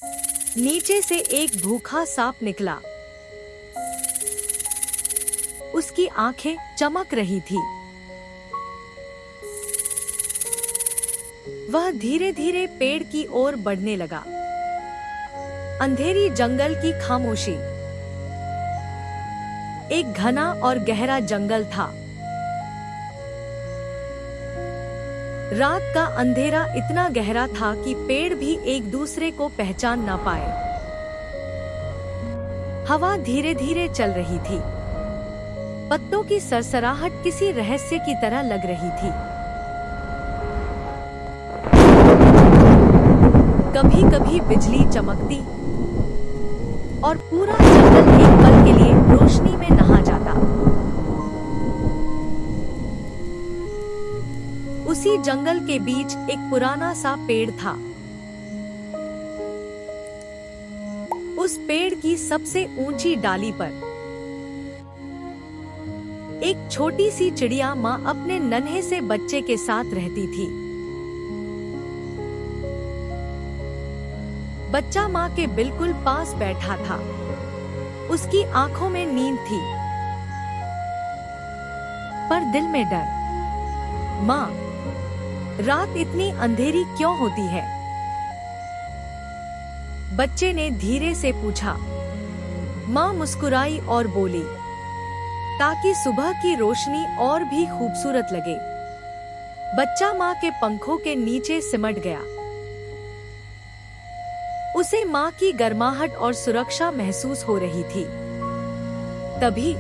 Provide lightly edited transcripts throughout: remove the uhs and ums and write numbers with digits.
नीचे से एक भूखा सांप निकला। उसकी आंखें चमक रही थी। वह धीरे धीरे पेड़ की ओर बढ़ने लगा। अंधेरी जंगल की खामोशी। एक घना और गहरा जंगल था। रात का अंधेरा इतना गहरा था कि पेड़ भी एक दूसरे को पहचान ना पाए। हवा धीरे धीरे चल रही थी। पत्तों की सरसराहट किसी रहस्य की तरह लग रही थी। कभी कभी बिजली चमकती और पूरा जंगल एक पल के लिए रोशनी में नहा जाता। उसी जंगल के बीच एक पुराना सा पेड़ था। उस पेड़ की सबसे ऊंची डाली पर एक छोटी सी चिड़िया माँ अपने नन्हे से बच्चे के साथ रहती थी। बच्चा माँ के बिल्कुल पास बैठा था। उसकी आंखों में नींद थी, पर दिल में डर। माँ, रात इतनी अंधेरी क्यों होती है? बच्चे ने धीरे से पूछा। माँ मुस्कुराई और बोली, ताकि सुबह की रोशनी और भी खूबसूरत लगे। बच्चा माँ के पंखों के नीचे सिमट गया। उसे माँ की गर्माहट और सुरक्षा महसूस हो रही थी। तभी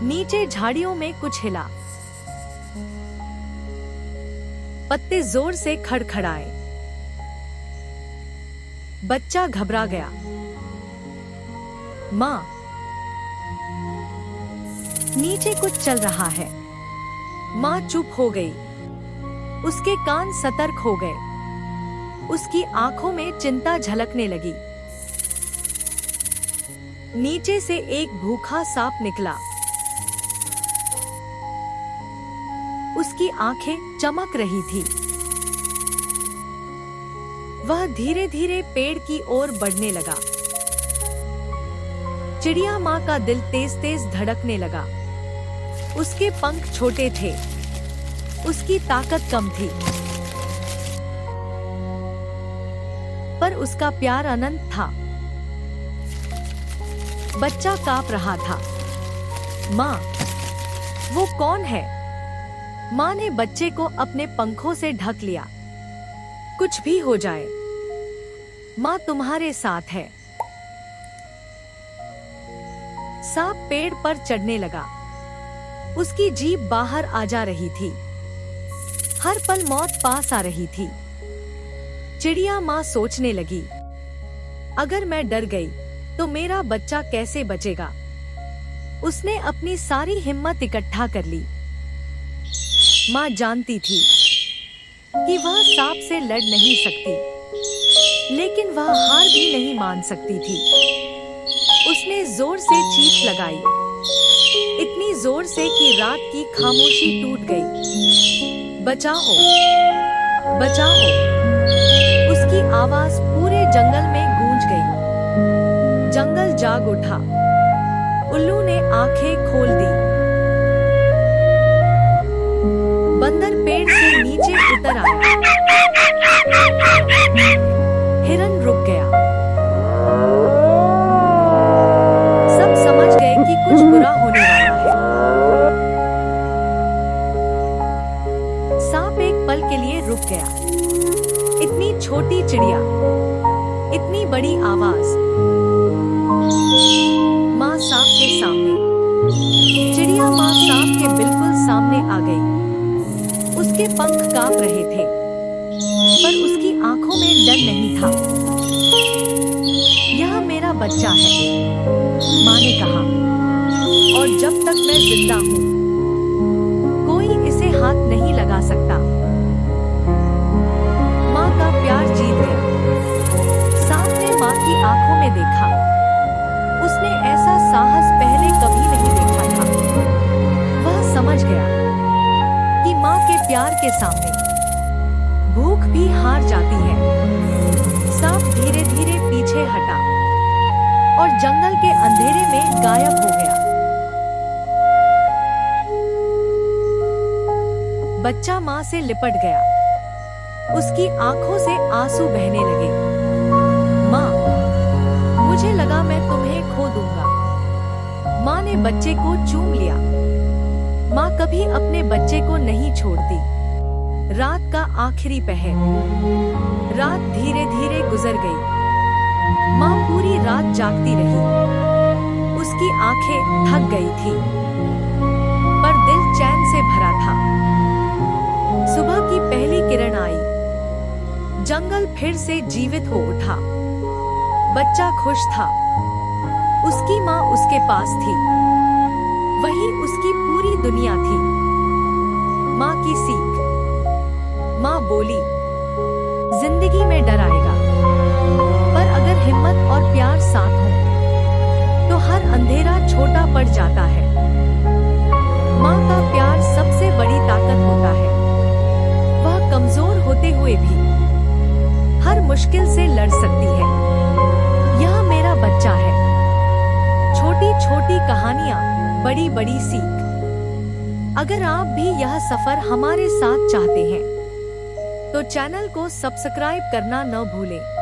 नीचे झाड़ियों में कुछ हिला। पत्ते जोर से खड़खड़ाए। बच्चा घबरा गया। माँ, नीचे कुछ चल रहा है। माँ चुप हो गई। उसके कान सतर्क हो गए। उसकी आंखों में चिंता झलकने लगी। नीचे से एक भूखा सांप निकला। उसकी आंखें चमक रही थी। वह धीरे धीरे पेड़ की ओर बढ़ने लगा। चिड़िया माँ का दिल तेज तेज धड़कने लगा। उसके पंख छोटे थे। उसकी ताकत कम थी, पर उसका प्यार अनंत था। बच्चा कांप रहा था। माँ, वो कौन है? माँ ने बच्चे को अपने पंखों से ढक लिया। कुछ भी हो जाए, माँ तुम्हारे साथ है। सांप पेड़ पर चढ़ने लगा। उसकी जीभ बाहर आ जा रही थी। हर पल मौत पास आ रही थी। चिड़िया माँ सोचने लगी, अगर मैं डर गई तो मेरा बच्चा कैसे बचेगा? उसने अपनी सारी हिम्मत इकट्ठा कर ली। माँ जानती थी कि वह सांप से लड़ नहीं सकती, लेकिन वह हार भी नहीं मान सकती थी। उसने जोर से चीख लगाई, इतनी जोर से कि रात की खामोशी टूट गई। बचाओ, बचाओ! उसकी आवाज पूरे जंगल में गूंज गई। जंगल जाग उठा। उल्लू ने आंखें खोल दी। बंदर पेड़ से नीचे उतर आया। हिरन रुक गया। सब समझ गए कि कुछ बुरा होने वाला है। सांप एक पल के लिए रुक गया। इतनी छोटी चिड़िया, इतनी बड़ी आवाज। माँ सांप के सामने। चिड़िया माँ सांप के बिल्कुल सामने आ गई। उसके पंख कांप रहे थे, पर उसकी आंखों में डर नहीं था। यह मेरा बच्चा है, माँ ने कहा, और जब तक मैं जिंदा हूँ, कोई इसे हाथ नहीं लगा सकता। माँ का प्यार जीत गया। सांप ने माँ की आंखों में देखा। उसने ऐसा साहस पहले कभी नहीं देखा था। वह समझ गया कि माँ के प्यार के सामने भूख भी हार जाती है। सांप धीरे धीरे हटा और जंगल के अंधेरे में गायब हो गया। बच्चा माँ से लिपट गया। उसकी आंखों से आंसू बहने लगे। माँ, मुझे लगा मैं तुम्हें खो दूंगा। माँ ने बच्चे को चूम लिया। माँ कभी अपने बच्चे को नहीं छोड़ती। रात का आखिरी पहर। रात धीरे धीरे गुजर गई। माँ पूरी रात जागती रही। उसकी आंखें थक गई थी, पर दिल चैन से भरा था। सुबह की पहली किरण आई। जंगल फिर से जीवित हो उठा। बच्चा खुश था। उसकी माँ उसके पास थी। वही उसकी पूरी दुनिया थी। माँ की सीख। माँ बोली, जिंदगी में डर आएगा, पर अगर हिम्मत और प्यार साथ हो तो हर अंधेरा छोटा पड़ जाता है। माँ का प्यार सबसे बड़ी ताकत होता है। वह कमजोर होते हुए भी हर मुश्किल से लड़ सकती है। यह मेरा बच्चा है। छोटी छोटी कहानियाँ, बड़ी बड़ी सीख। अगर आप भी यह सफर हमारे साथ चाहते हैं तो चैनल को सब्सक्राइब करना न भूलें।